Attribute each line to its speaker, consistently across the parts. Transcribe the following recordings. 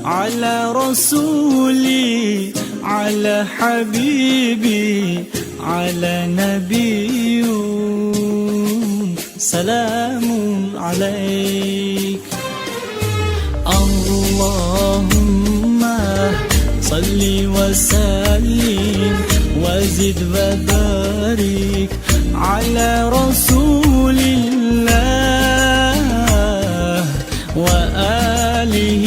Speaker 1: على رسولي على حبيبي على نبي سلام عليك. اللهم صل وسلم وزد وبارك على رسول الله وآله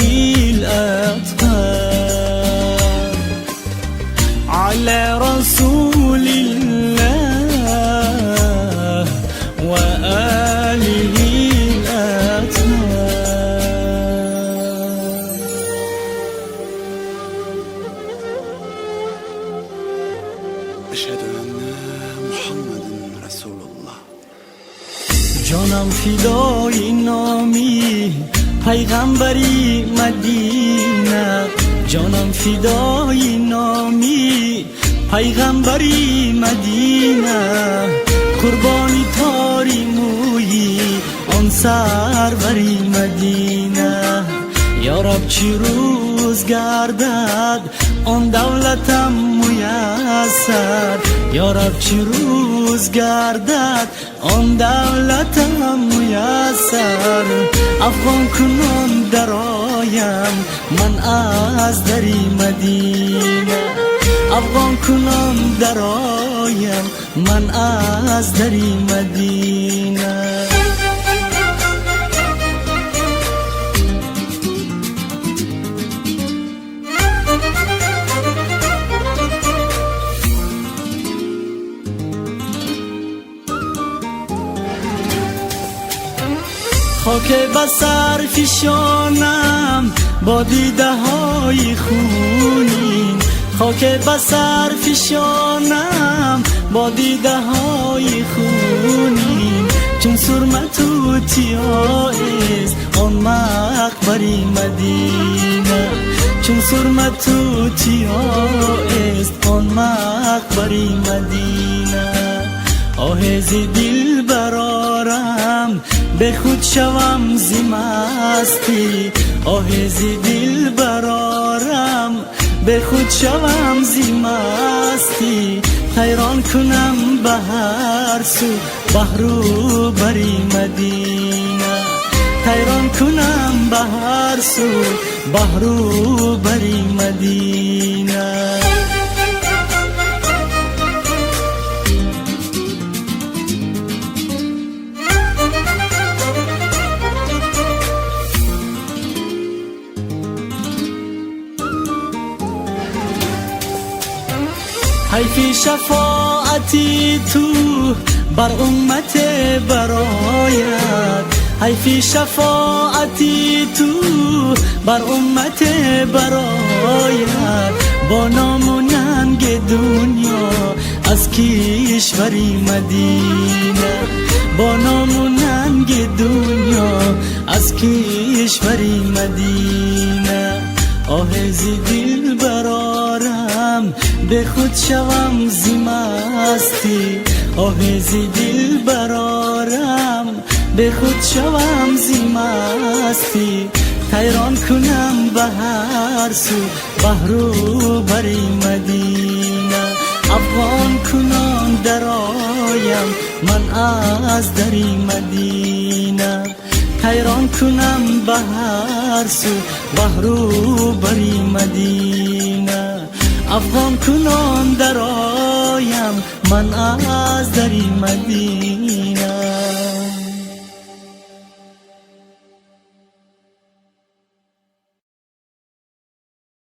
Speaker 1: الأطهار. على رسول الله وآله الأطهار.
Speaker 2: أشهد أن محمد رسول الله.
Speaker 1: جانم فدای نامی پیغمبری مدینه. جانم فدای نامی پیغمبری مدینه. قربانی تاری مویی آن سروری مدینه. یا رب چی روز گردد آن دولتم میسر. یا رب چی روز گردد آن دولتم میسر. افغان کنان درایم من از دری مدینه. افغان کنان درایم من از دری مدینه. خاک بسر فشانم با دیده های خونین. خاک بسر فشانم با دیده های خونین. چون سرمه توتیا است آن مقبری مدینه. چون سرمه توتیا است آن مقبری مدینه. آهز دل برارم به خود شوم زی مستی. آهز دل برارم به خود شوم زی مستی. حیران کنم به هر سو بحرو بری مدینه. حیران کنم به هر سو بحرو بری مدینه. حیفی شفاعتی تو بر امت برایت. حیفی شفاعتی تو بر امت برایت. با نام و ننگ دنیا از کشوری مدینه. با نام و ننگ دنیا از کشوری مدینه. آهز دل برارم به خود شوم زی مستی. آهز دل برارم به خود شوم زی مستی. حیران کنم به هر سو بحرو بری مدینه. افغان کنان درایم من از دری مدینه. حیران کنم به هر سو بحرو بری مدینه. افغان کنان درایم من از دری مدینه.